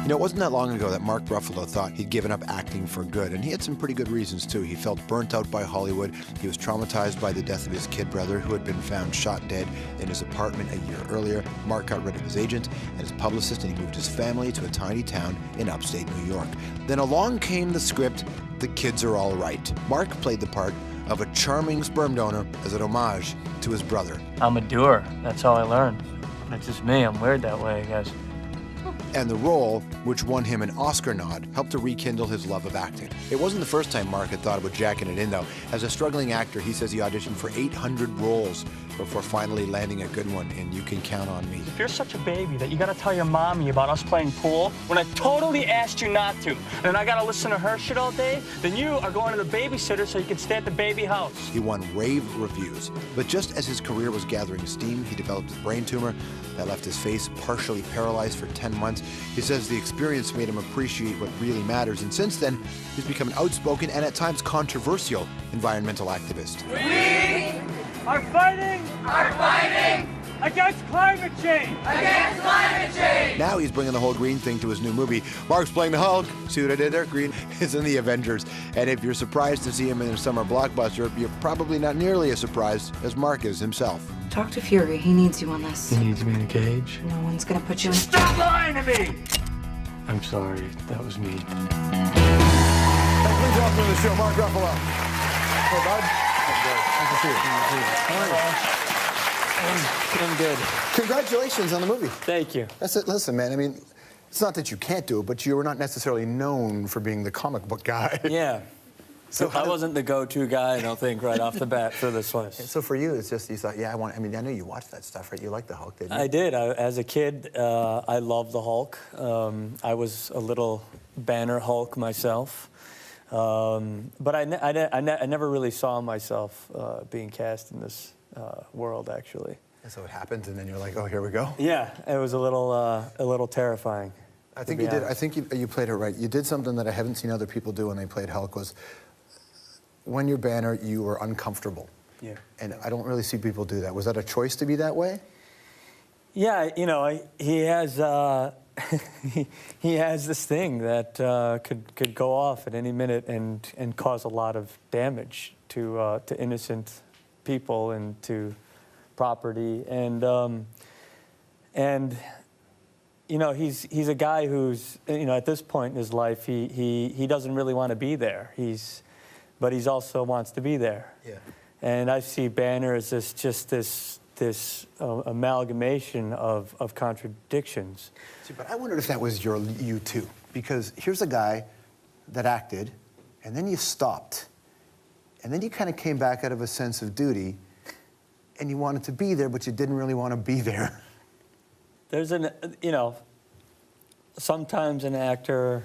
You know, it wasn't that long ago that Mark Ruffalo thought he'd given up acting for good, and he had some pretty good reasons, too. He felt burnt out by Hollywood. He was traumatized by the death of his kid brother, who had been found shot dead in his apartment a year earlier. Mark got rid of his agent and his publicist, and he moved his family to a tiny town in upstate New York. Then along came the script, The Kids Are All Right. Mark played the part of a charming sperm donor as an homage to his brother. I'm a doer. That's how I learned. That's just me. I'm weird that way, I guess. And the role, which won him an Oscar nod, helped to rekindle his love of acting. It wasn't the first time Mark had thought about jacking it in, though. As a struggling actor, he says he auditioned for 800 roles before finally landing a good one in You Can Count on Me. If you're such a baby that you gotta tell your mommy about us playing pool when I totally asked you not to, and I gotta listen to her shit all day, then you are going to the babysitter so you can stay at the baby house. He won rave reviews. But just as his career was gathering steam, he developed a brain tumor that left his face partially paralyzed for 10 months. He says the experience made him appreciate what really matters, and since then, he's become an outspoken and at times controversial environmental activist. We are fighting against climate change. Against climate change. Now he's bringing the whole green thing to his new movie. Mark's playing the Hulk. See what I did there? Green is in the Avengers. And if you're surprised to see him in a summer blockbuster, you're probably not nearly as surprised as Mark is himself. Talk to Fury. He needs you on this. He needs me in a cage? No one's gonna put you in. Stop lying to me! I'm sorry. That was me. Please welcome to the show, Mark Ruffalo. Hey, bud. Nice to see you. How are you? I'm good. Congratulations on the movie. Thank you. That's it. Listen, man, I mean, it's not that you can't do it, but you were not necessarily known for being the comic book guy. Yeah. So I wasn't the go-to guy, I don't think, right off the bat for this one. So for you, it's just, you thought, yeah, I mean, I know you watched that stuff, right? You liked the Hulk, didn't you? I did. As a kid, I loved the Hulk. I was a little Banner Hulk myself. But I never really saw myself being cast in this world, actually. And so it happened, and then you're like, oh, here we go? Yeah, it was a little terrifying. I think you did. I think you played it right. You did something that I haven't seen other people do when they played Hulk, was when you're Banner, you were uncomfortable. Yeah. And I don't really see people do that. Was that a choice to be that way? Yeah, you know, he has he has this thing that could go off at any minute and cause a lot of damage to innocent people and to property, and you know, he's a guy who's, you know, at this point in his life, he doesn't really want to be there. But he also wants to be there. Yeah. And I see Banner as this amalgamation of contradictions. See, but I wondered if that was you too, because here's a guy that acted, and then you stopped, and then you kind of came back out of a sense of duty, and you wanted to be there, but you didn't really want to be there. There's you know, sometimes an actor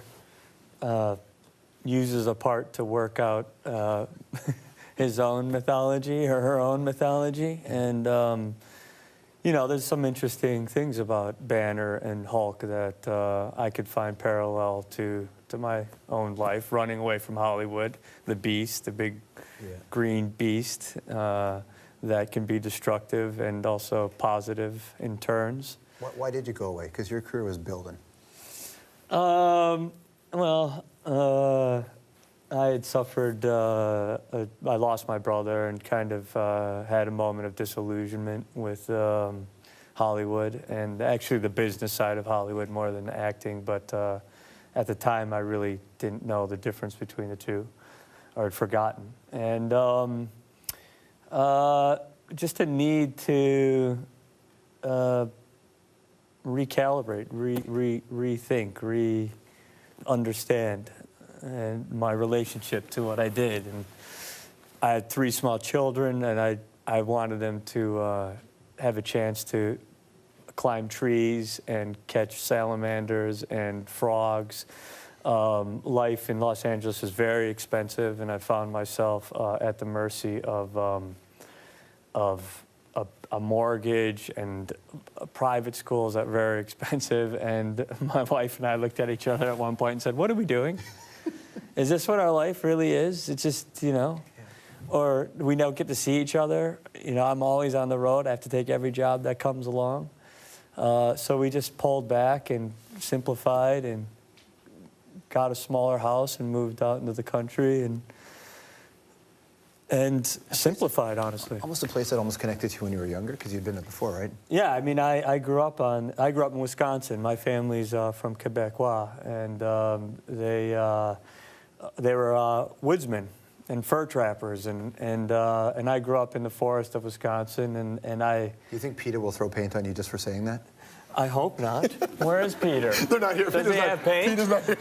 uses a part to work out his own mythology or her own mythology, and you know, there's some interesting things about Banner and Hulk that I could find parallel to my own life, running away from Hollywood, the beast, the big green beast that can be destructive and also positive in turns. Why did you go away? Because your career was building. Well, I had suffered, I lost my brother and kind of had a moment of disillusionment with Hollywood, and actually the business side of Hollywood more than acting, but at the time I really didn't know the difference between the two, or had forgotten. And just a need to recalibrate, rethink, understand and my relationship to what I did. And I had 3 small children, and I wanted them to have a chance to climb trees and catch salamanders and frogs. Life in Los Angeles is very expensive, and I found myself at the mercy of a mortgage and private schools that are very expensive. And my wife and I looked at each other at one point and said, what are we doing? Is this what our life really is? It's just, you know, or we don't get to see each other. You know, I'm always on the road. I have to take every job that comes along. So we just pulled back and simplified and got a smaller house and moved out into the country and simplified, honestly. Almost a place that almost connected to you when you were younger, because you'd been there before, right? Yeah, I mean, I grew up in Wisconsin. My family's from Quebecois, and they were woodsmen and fur trappers, and I grew up in the forest of Wisconsin, and I. Do you think PETA will throw paint on you just for saying that? I hope not. Where is Peter? They're not here. Does he have paint? Peter's not here.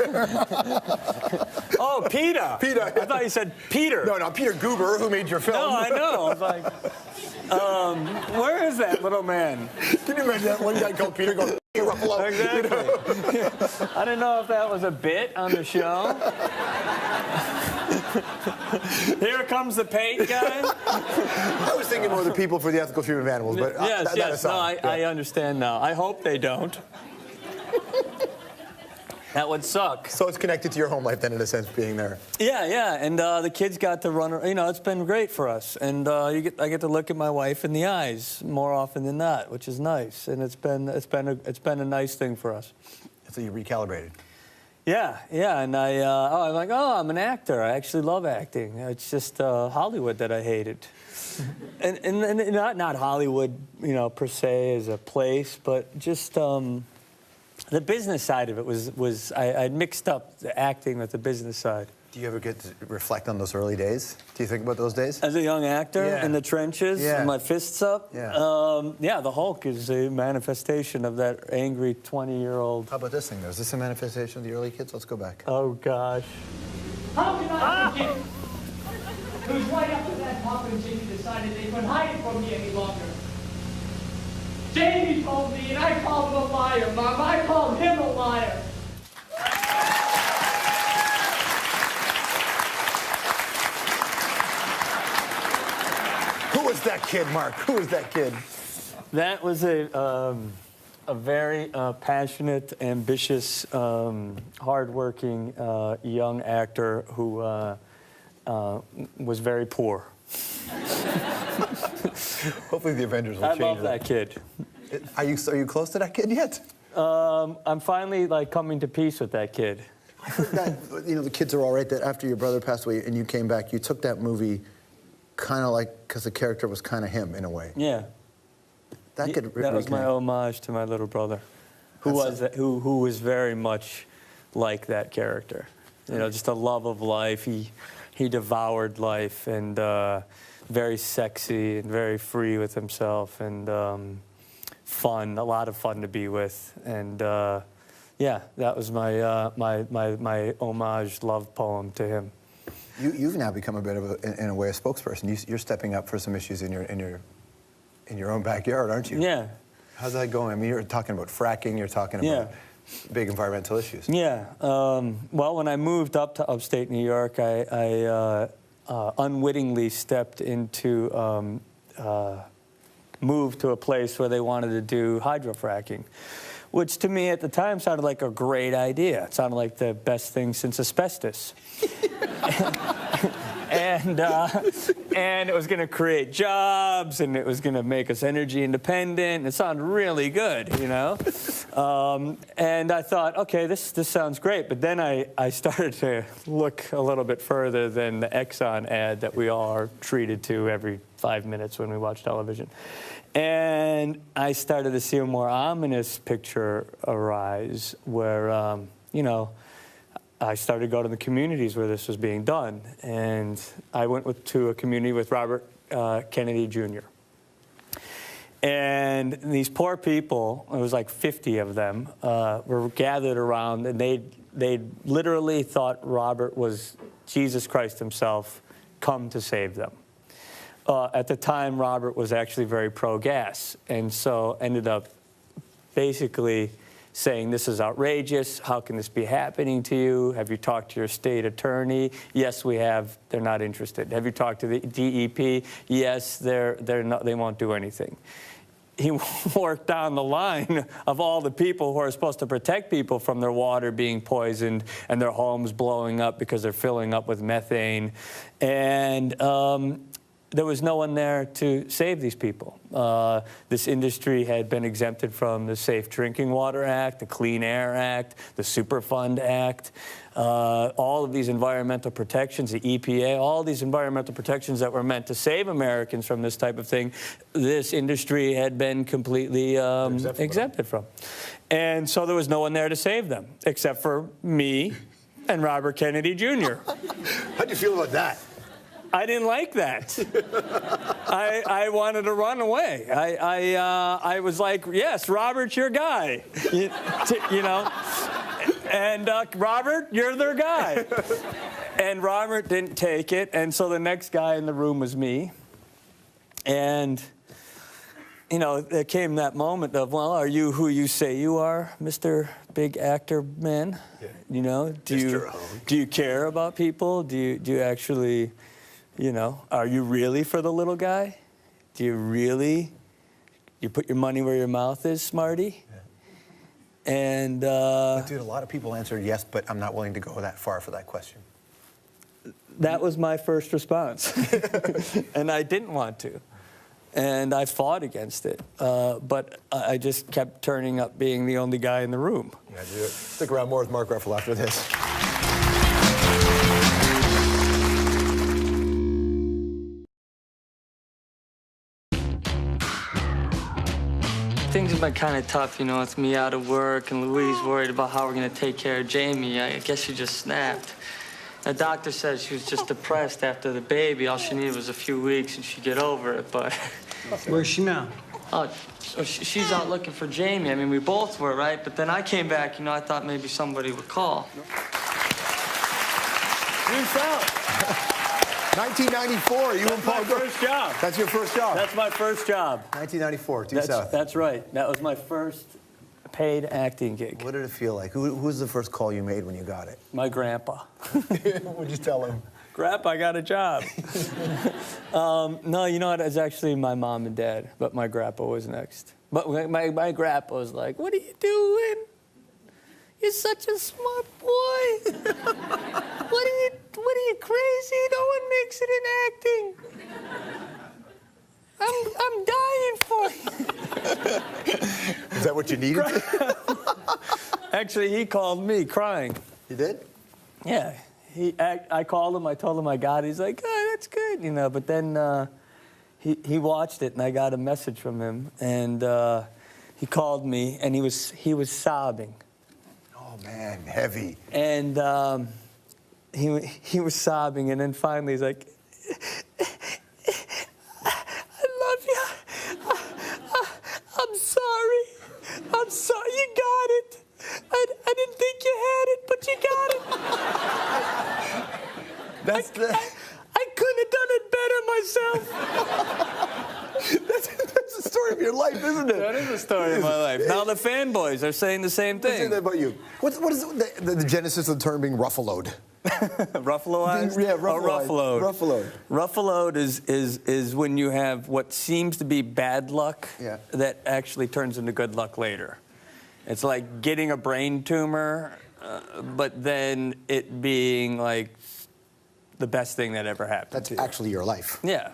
Oh, PETA. PETA. I thought you said Peter. No, Peter Goober, who made your film. No, I know. I was like, where is that little man? Can you imagine that one guy called Peter going, "Hey, Ruffalo"? Exactly. I didn't know if that was a bit on the show. Here comes the paint guy. I was thinking more of the people for the ethical treatment of animals, but yes. that aside. No, I understand now. I hope they don't. That would suck. So it's connected to your home life then, in a sense, being there. Yeah, and the kids got to run. You know, it's been great for us, and I get to look at my wife in the eyes more often than not, which is nice, and it's been a nice thing for us. So you recalibrated. Yeah, and I'm like, I'm an actor. I actually love acting. It's just Hollywood that I hated, and not Hollywood, you know, per se as a place, but just the business side of it was I mixed up the acting with the business side. Do you ever get to reflect on those early days? Do you think about those days? As a young actor in the trenches, with my fists up, the Hulk is a manifestation of that angry 20-year-old. How about this thing, though? Is this a manifestation of the early kids? Let's go back. Oh, gosh. How can I forget? It was right after that Papa and Jimmy decided they couldn't hide it from me any longer. Jamie told me, and I called him a liar, Mom. I called him a liar. Who was that kid, Mark? Who was that kid? That was a very passionate, ambitious, hardworking young actor who was very poor. Hopefully the Avengers will change I love that kid. Are you close to that kid yet? I'm finally coming to peace with that kid. I heard that, you know, the kids are all right, that after your brother passed away and you came back, you took that movie kind of because the character was kind of him in a way. Yeah. That was my homage to my little brother, who was very much like that character. You know, just a love of life. He devoured life, and very sexy and very free with himself, and fun, a lot of fun to be with, and yeah, that was my my homage love poem to him. You've now become a bit of in a way, a spokesperson. You're stepping up for some issues in your own backyard, aren't you? Yeah. How's that going? I mean, you're talking about fracking. You're talking about big environmental issues. Yeah. Well, when I moved up to upstate New York, I unwittingly stepped into moved to a place where they wanted to do hydrofracking, which to me at the time sounded like a great idea. It sounded like the best thing since asbestos. And it was going to create jobs, and it was going to make us energy independent. And it sounded really good, you know. And I thought, okay, this sounds great. But then I started to look a little bit further than the Exxon ad that we all are treated to every 5 minutes when we watch television. And I started to see a more ominous picture arise where, you know, I started to go to the communities where this was being done. And I went to a community with Robert Kennedy Jr. And these poor people, it was like 50 of them, were gathered around, and they literally thought Robert was Jesus Christ himself come to save them. At the time, Robert was actually very pro-gas, and so ended up basically saying, this is outrageous, how can this be happening to you? Have you talked to your state attorney? Yes, we have, they're not interested. Have you talked to the DEP? Yes, they won't do anything. He worked down the line of all the people who are supposed to protect people from their water being poisoned and their homes blowing up because they're filling up with methane. And there was no one there to save these people. This industry had been exempted from the Safe Drinking Water Act, the Clean Air Act, the Superfund Act, all of these environmental protections, the EPA, all these environmental protections that were meant to save Americans from this type of thing, this industry had been completely exempted from. And so there was no one there to save them, except for me and Robert Kennedy Jr. How'd you feel about that? I didn't like that. I wanted to run away. I was like, yes, Robert's your guy, you know. And Robert, you're their guy. And Robert didn't take it, and so the next guy in the room was me. And, you know, there came that moment of, well, are you who you say you are, Mr. Big Actor Man? Yeah. You know, do you care about people? Do you actually... You know, are you really for the little guy? Do you really? You put your money where your mouth is, Smarty? Yeah. And dude, a lot of people answered yes, but I'm not willing to go that far for that question. That was my first response, and I didn't want to, and I fought against it, but I just kept turning up being the only guy in the room. Yeah, dude. Stick around, more with Mark Ruffalo after this. Things have been kind of tough, you know. It's me out of work, and Louise worried about how we're going to take care of Jamie. I guess she just snapped. The doctor said she was just depressed after the baby. All she needed was a few weeks, and she'd get over it, but... Where's she now? Oh, she's out looking for Jamie. I mean, we both were, right? But then I came back, you know, I thought maybe somebody would call. You fell. 1994, you and Paul. That's my first job. That's your first job? That's my first job. 1994, Due South. That's right. That was my first paid acting gig. What did it feel like? Who was the first call you made when you got it? My grandpa. What'd you tell him? Grandpa, I got a job. No, you know what? It's actually my mom and dad, but my grandpa was next. But my grandpa was like, what are you doing? You're such a smart boy. What are you crazy? No one makes it in acting. I'm dying for you. Is that what you needed? Actually, he called me crying. You did? Yeah. I called him. I told him I got it. He's like, oh, that's good, you know. But then he watched it, and I got a message from him, and he called me, and he was sobbing. Oh man, heavy. And he was sobbing, and then finally he's like, I love you. I'm sorry. I'm sorry. You got it. I didn't think you had it, but you got it. I couldn't have done it better myself. That's the story of your life, isn't it? That is the story of my life. Now the fanboys are saying the same thing. What's saying that about you? What is the genesis of the term being ruffaloed? Ruffaloized? Yeah, ruffaloed. Ruffaloed. Ruffaloed is when you have what seems to be bad luck that actually turns into good luck later. It's like getting a brain tumor, but then it being like the best thing that ever happened. That's actually your life. Yeah.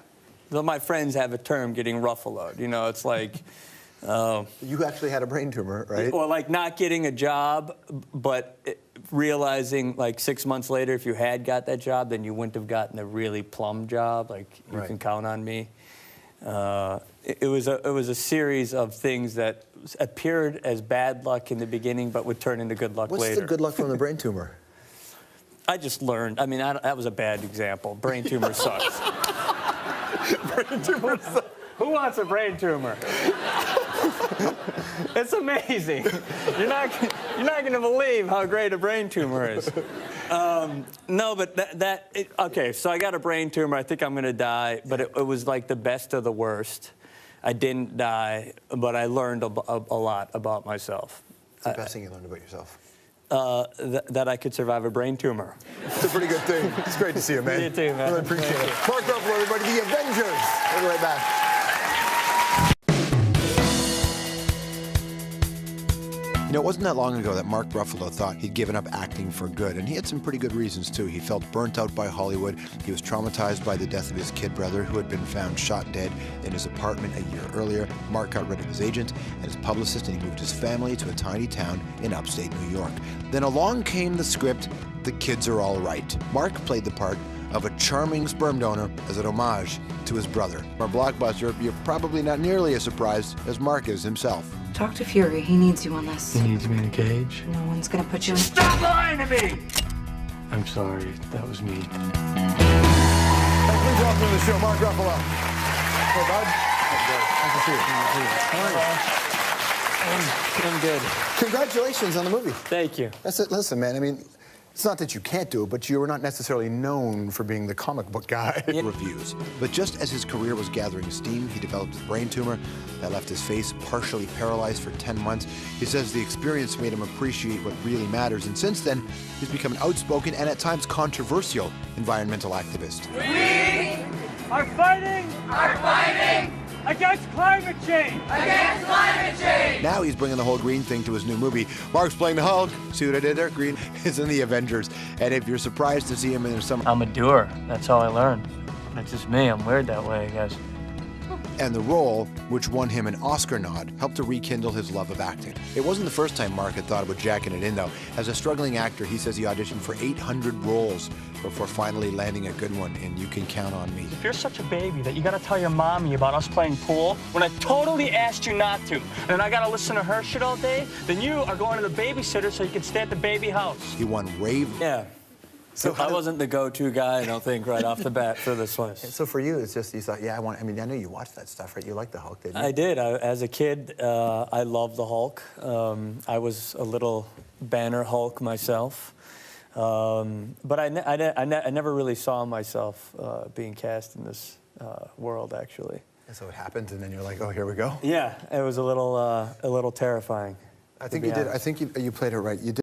So my friends have a term, getting ruffaloed. You know, it's like... you actually had a brain tumor, right? Or like not getting a job, but realizing like 6 months later, if you had got that job, then you wouldn't have gotten a really plum job. Like, you can count on me. It was a series of things that appeared as bad luck in the beginning, but would turn into good luck later. What's the good luck from the brain tumor? I just learned. I mean, that was a bad example. Brain tumor sucks. Brain tumor sucks. Who wants a brain tumor? It's amazing. You're not going to believe how great a brain tumor is. No, but okay, so I got a brain tumor. I think I'm going to die, but it was like the best of the worst. I didn't die, but I learned a lot about myself. What's the best thing you learned about yourself? That I could survive a brain tumor. It's a pretty good thing. It's great to see you, man. You too, man. Really appreciate it. Mark Ruffalo, everybody, the Avengers. We'll be right back. You know, it wasn't that long ago that Mark Ruffalo thought he'd given up acting for good, and he had some pretty good reasons, too. He felt burnt out by Hollywood. He was traumatized by the death of his kid brother, who had been found shot dead in his apartment a year earlier. Mark got rid of his agent and his publicist, and he moved his family to a tiny town in upstate New York. Then along came the script, The Kids Are All Right. Mark played the part of a charming sperm donor as an homage to his brother. For Blockbuster, you're probably not nearly as surprised as Mark is himself. Talk to Fury. He needs you on this. He needs me in a cage. No one's gonna put you in. Stop lying to me! I'm sorry, that was me. Please welcome to the show, Mark Ruffalo. Hey, bud. Nice to see you. I'm good. Congratulations on the movie. Thank you. That's it. Listen, man, I mean, it's not that you can't do it, but you were not necessarily known for being the comic book guy. Yeah. Reviews. But just as his career was gathering steam, he developed a brain tumor that left his face partially paralyzed for 10 months. He says the experience made him appreciate what really matters, and since then, he's become an outspoken and at times controversial environmental activist. We are fighting against climate change. Against climate change. Now he's bringing the whole green thing to his new movie. Mark's playing the Hulk. See what I did there? Green is in the Avengers. And if you're surprised to see him in some... I'm a doer. That's all I learned. That's just me. I'm weird that way, I guess. And the role, which won him an Oscar nod, helped to rekindle his love of acting. It wasn't the first time Mark had thought about jacking it in, though. As a struggling actor, he says he auditioned for 800 roles before finally landing a good one in You Can Count on Me. If you're such a baby that you gotta tell your mommy about us playing pool when I totally asked you not to, and I gotta listen to her shit all day, then you are going to the babysitter so you can stay at the baby house. He won rave. Yeah. So I wasn't the go-to guy, I don't think, right off the bat for this one. So for you, it's just, you thought, yeah, I mean, I know you watched that stuff, right? You liked the Hulk, didn't you? I did. As a kid, I loved the Hulk. I was a little Banner Hulk myself. But I never really saw myself being cast in this world, actually. And so it happened, and then you're like, oh, here we go? Yeah, it was a little terrifying. I think you did. I think you played it right. You did.